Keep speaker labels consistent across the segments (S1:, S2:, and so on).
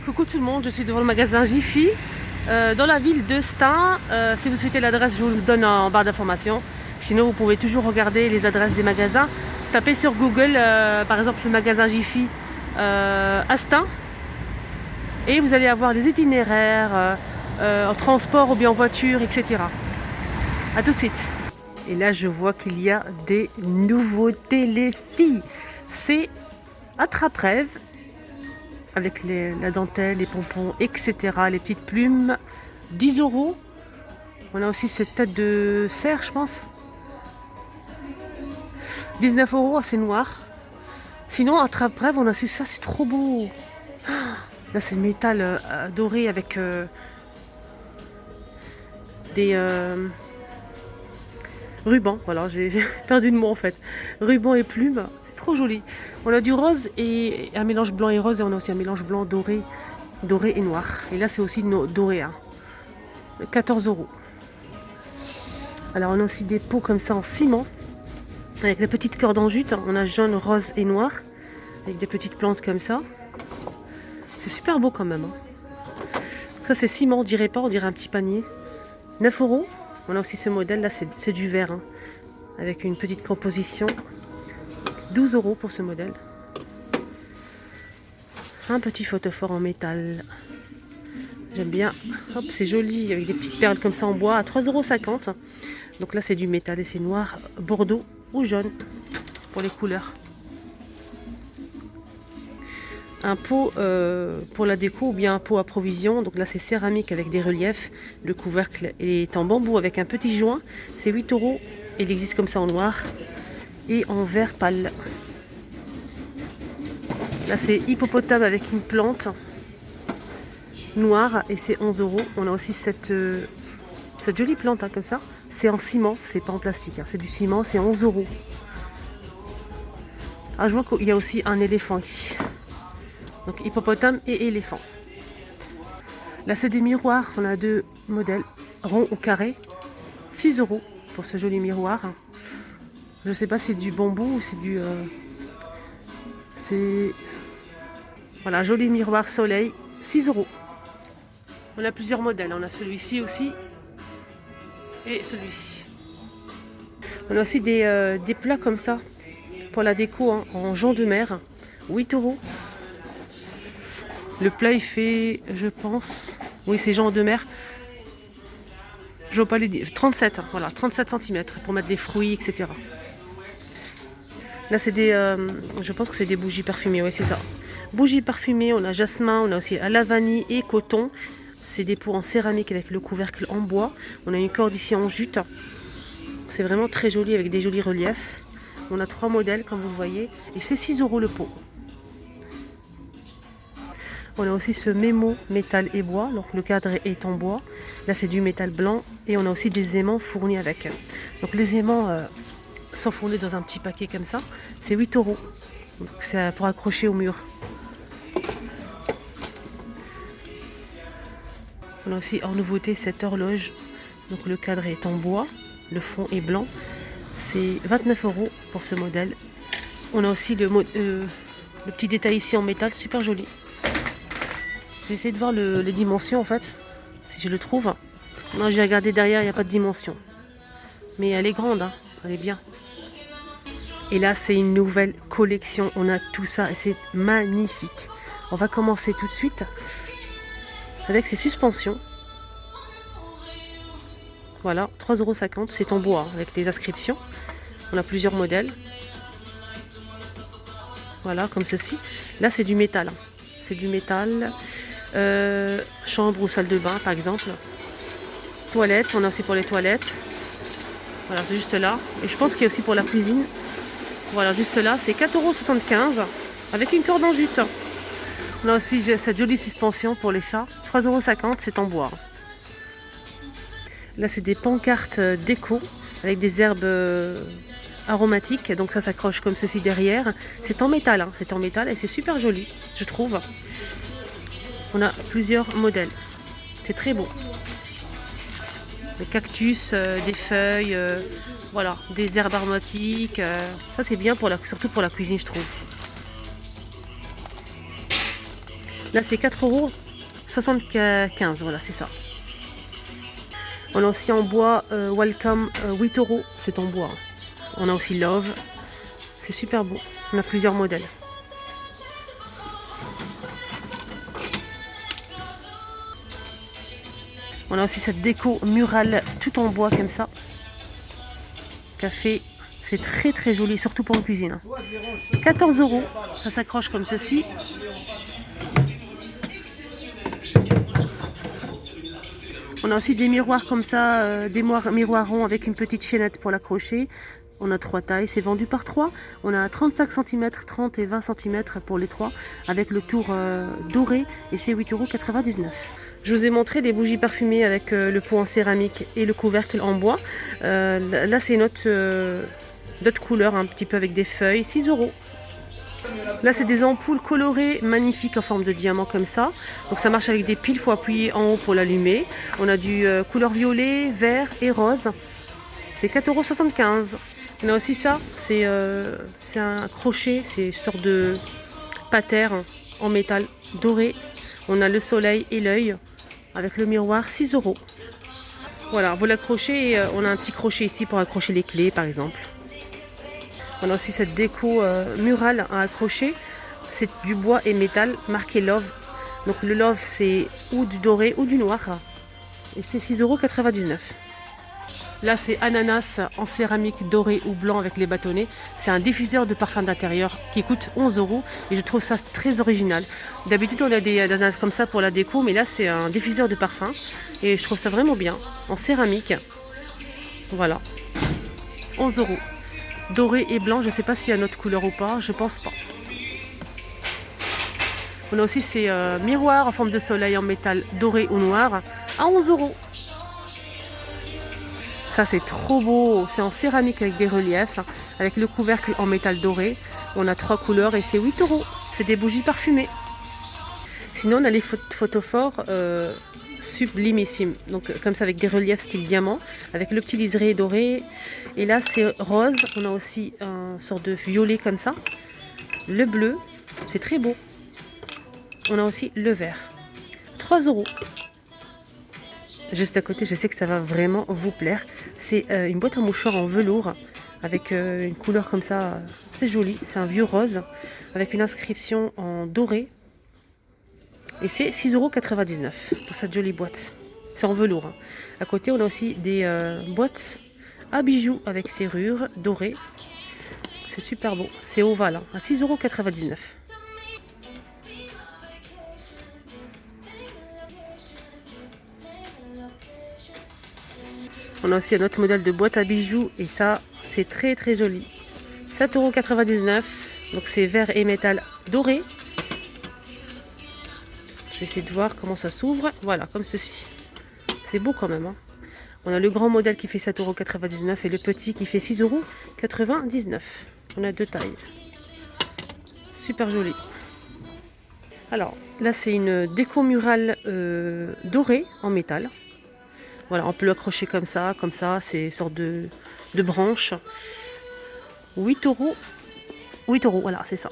S1: Coucou tout le monde, je suis devant le magasin Jiffy dans la ville de Stein. Si vous souhaitez l'adresse, je vous le donne en barre d'informations. Sinon, vous pouvez toujours regarder les adresses des magasins. Tapez sur Google, par exemple, le magasin Jiffy à Stein. Et vous allez avoir les itinéraires en transport ou bien en voiture, etc. A tout de suite. Et là, je vois qu'il y a des nouveautés, les filles. C'est attrape-rêve avec la dentelle, les pompons, etc. Les petites plumes, 10 €. On a aussi cette tête de cerf, je pense. 19 €, c'est noir. Sinon, attrape-rêve, on a su ça, c'est trop beau. Là, c'est métal doré avec des rubans. Voilà, j'ai perdu le mot en fait. Rubans et plumes. Trop joli. On a du rose et un mélange blanc et rose et on a aussi un mélange blanc doré et noir. Et là c'est aussi doré, hein. 14 €. Alors on a aussi des pots comme ça en ciment avec les petites cordes en jute. On a jaune, rose et noir avec des petites plantes comme ça. C'est super beau quand même, hein. Ça c'est ciment, on dirait pas, on dirait un petit panier. 9 €. On a aussi ce modèle là, c'est du verre, hein, avec une petite composition. 12 € pour ce modèle. Un petit photophore en métal. J'aime bien. Hop, c'est joli avec des petites perles comme ça en bois à 3,50 €. Donc là c'est du métal et c'est noir, bordeaux ou jaune pour les couleurs. Un pot pour la déco ou bien un pot à provision. Donc là c'est céramique avec des reliefs. Le couvercle est en bambou avec un petit joint. C'est 8 €. Il existe comme ça en noir et en vert pâle. Là c'est hippopotame avec une plante noire et c'est 11 €. On a aussi cette jolie plante, hein, comme ça. C'est en ciment, c'est pas en plastique, hein. C'est du ciment, c'est 11 €. Ah, je vois qu'il y a aussi un éléphant ici. Donc hippopotame et éléphant. Là c'est des miroirs, on a deux modèles, rond ou carré. 6 € pour ce joli miroir. Je sais pas si c'est du bambou ou c'est du... c'est... Voilà, joli miroir soleil, 6 €. On a plusieurs modèles, on a celui-ci aussi et celui-ci. On a aussi des plats comme ça pour la déco, hein, en jonc de mer, 8 €. Le plat il fait, je pense, oui c'est jonc de mer. Je ne veux pas les dire, 37, hein, voilà, 37 cm pour mettre des fruits, etc. Là c'est des, je pense que c'est des bougies parfumées, oui c'est ça. Bougies parfumées, on a jasmin, on a aussi à la vanille et coton. C'est des pots en céramique avec le couvercle en bois. On a une corde ici en jute. C'est vraiment très joli avec des jolis reliefs. On a 3 modèles comme vous le voyez. Et c'est 6 € le pot. On a aussi ce mémo métal et bois. Donc le cadre est en bois. Là c'est du métal blanc. Et on a aussi des aimants fournis avec. Donc les aimants sont fournis dans un petit paquet comme ça. C'est 8 €. C'est pour accrocher au mur. On a aussi en nouveauté cette horloge. Donc le cadre est en bois, le fond est blanc. C'est 29 € pour ce modèle. On a aussi le petit détail ici en métal, super joli. Je vais essayer de voir les dimensions en fait, si je le trouve. Non, j'ai regardé derrière, il n'y a pas de dimension. Mais elle est grande, hein, elle est bien. Et là, c'est une nouvelle collection. On a tout ça et c'est magnifique. On va commencer tout de suite avec ces suspensions. Voilà, 3,50 €, c'est en bois, hein, avec des inscriptions. On a plusieurs modèles. Voilà, comme ceci. Là, c'est du métal. C'est du métal. Chambre ou salle de bain, par exemple. Toilettes, on a aussi pour les toilettes. Voilà, c'est juste là. Et je pense qu'il y a aussi pour la cuisine. Voilà, juste là, c'est 4,75 € avec une corde en jute. On a aussi cette jolie suspension pour les chats. 3,50 €, c'est en bois. Là, c'est des pancartes déco avec des herbes aromatiques. Donc ça s'accroche comme ceci derrière. C'est en métal, hein, c'est en métal et c'est super joli, je trouve. On a plusieurs modèles. C'est très beau. Des cactus, des feuilles, voilà, des herbes aromatiques. Ça, c'est bien surtout pour la cuisine, je trouve. Là, c'est 4,75 €. Voilà, c'est ça. On a aussi en bois Welcome 8 €. C'est en bois. On a aussi Love. C'est super beau. On a plusieurs modèles. On a aussi cette déco murale tout en bois comme ça. Café. C'est très très joli, surtout pour une cuisine. 14 €. Ça s'accroche comme ceci. On a aussi des miroirs comme ça, des miroirs ronds avec une petite chaînette pour l'accrocher. On a 3 tailles, c'est vendu par 3. On a 35 cm, 30 et 20 cm pour les 3, avec le tour doré, et c'est 8,99 €. Je vous ai montré les bougies parfumées avec le pot en céramique et le couvercle en bois. Là, c'est une d'autres couleurs, un petit peu avec des feuilles, 6 €. Là, c'est des ampoules colorées magnifiques en forme de diamant comme ça. Donc ça marche avec des piles, il faut appuyer en haut pour l'allumer. On a du couleur violet, vert et rose. C'est 4,75 €. On a aussi ça, c'est un crochet, c'est une sorte de pater en métal doré. On a le soleil et l'œil avec le miroir, 6 €. Voilà, vous l'accrochez, on a un petit crochet ici pour accrocher les clés par exemple. On a aussi cette déco murale à accrocher. C'est du bois et métal marqué Love. Donc le Love, c'est ou du doré ou du noir. Et c'est 6,99 €. Là, c'est ananas en céramique doré ou blanc avec les bâtonnets. C'est un diffuseur de parfum d'intérieur qui coûte 11 € et je trouve ça très original. D'habitude, on a des ananas comme ça pour la déco, mais là, c'est un diffuseur de parfum et je trouve ça vraiment bien. En céramique. Voilà. 11 €. Doré et blanc, je ne sais pas s'il y a une autre couleur ou pas, je pense pas. On a aussi ces miroirs en forme de soleil en métal doré ou noir à 11 €. Ça, c'est trop beau, c'est en céramique avec des reliefs, avec le couvercle en métal doré. On a 3 couleurs et c'est 8 €. C'est des bougies parfumées. Sinon, on a les photophores sublimissimes, donc comme ça avec des reliefs style diamant, avec le petit liseré doré. Et là, c'est rose. On a aussi un sort de violet comme ça. Le bleu, c'est très beau. On a aussi le vert. 3 €. Juste à côté, je sais que ça va vraiment vous plaire. C'est une boîte à mouchoirs en velours avec une couleur comme ça. C'est joli. C'est un vieux rose avec une inscription en doré. Et c'est 6,99 € pour cette jolie boîte. C'est en velours. Hein. À côté, on a aussi des boîtes à bijoux avec serrure dorée. C'est super beau. C'est ovale, hein, à 6,99 €. On a aussi un autre modèle de boîte à bijoux et ça, c'est très très joli. 7,99 €. Donc c'est vert et métal doré. Je vais essayer de voir comment ça s'ouvre. Voilà, comme ceci. C'est beau quand même. Hein. On a le grand modèle qui fait 7,99 € et le petit qui fait 6,99 €. On a 2 tailles. Super joli. Alors, là c'est une déco murale dorée en métal. Voilà, on peut l'accrocher comme ça, c'est une sorte de branche. 8 €. 8 €, voilà, c'est ça.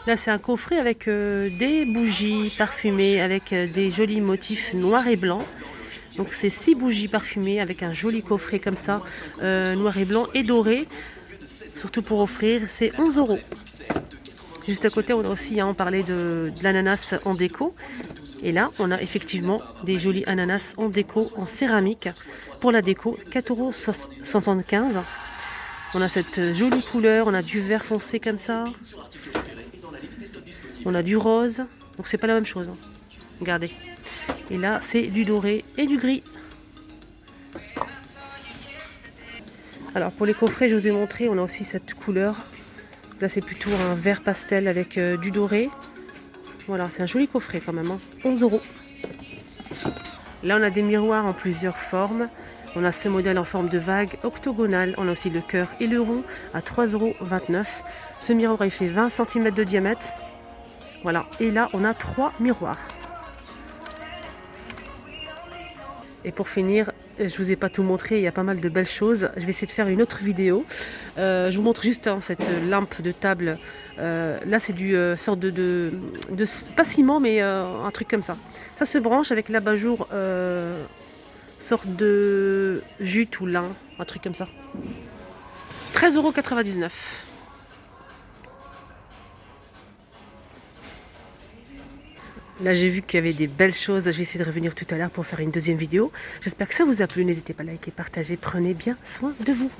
S1: Là, c'est un coffret avec des bougies parfumées, avec des jolis motifs noirs et blancs. Donc, c'est 6 bougies parfumées avec un joli coffret comme ça, noir et blanc et doré. Surtout pour offrir, c'est 11 €. Juste à côté, on a aussi, on parlait de l'ananas en déco. Et là, on a effectivement des jolis ananas en déco en céramique. Pour la déco, 4,75 €. On a cette jolie couleur, on a du vert foncé comme ça. On a du rose, donc c'est pas la même chose. Hein. Regardez. Et là, c'est du doré et du gris. Alors pour les coffrets, je vous ai montré, on a aussi cette couleur. Là, c'est plutôt un vert pastel avec du doré. Voilà, c'est un joli coffret quand même. Hein. 11 €. Là, on a des miroirs en plusieurs formes. On a ce modèle en forme de vague octogonale. On a aussi le cœur et le rond à 3,29 €. Ce miroir, il fait 20 cm de diamètre. Voilà. Et là, on a 3 miroirs. Et pour finir, je vous ai pas tout montré, il y a pas mal de belles choses. Je vais essayer de faire une autre vidéo. Je vous montre juste cette lampe de table. Là, c'est du sorte pas ciment, mais un truc comme ça. Ça se branche avec l'abat-jour, sorte de jute ou lin, un truc comme ça. 13,99 €. Là, j'ai vu qu'il y avait des belles choses. Je vais essayer de revenir tout à l'heure pour faire une deuxième vidéo. J'espère que ça vous a plu. N'hésitez pas à liker, partager. Prenez bien soin de vous.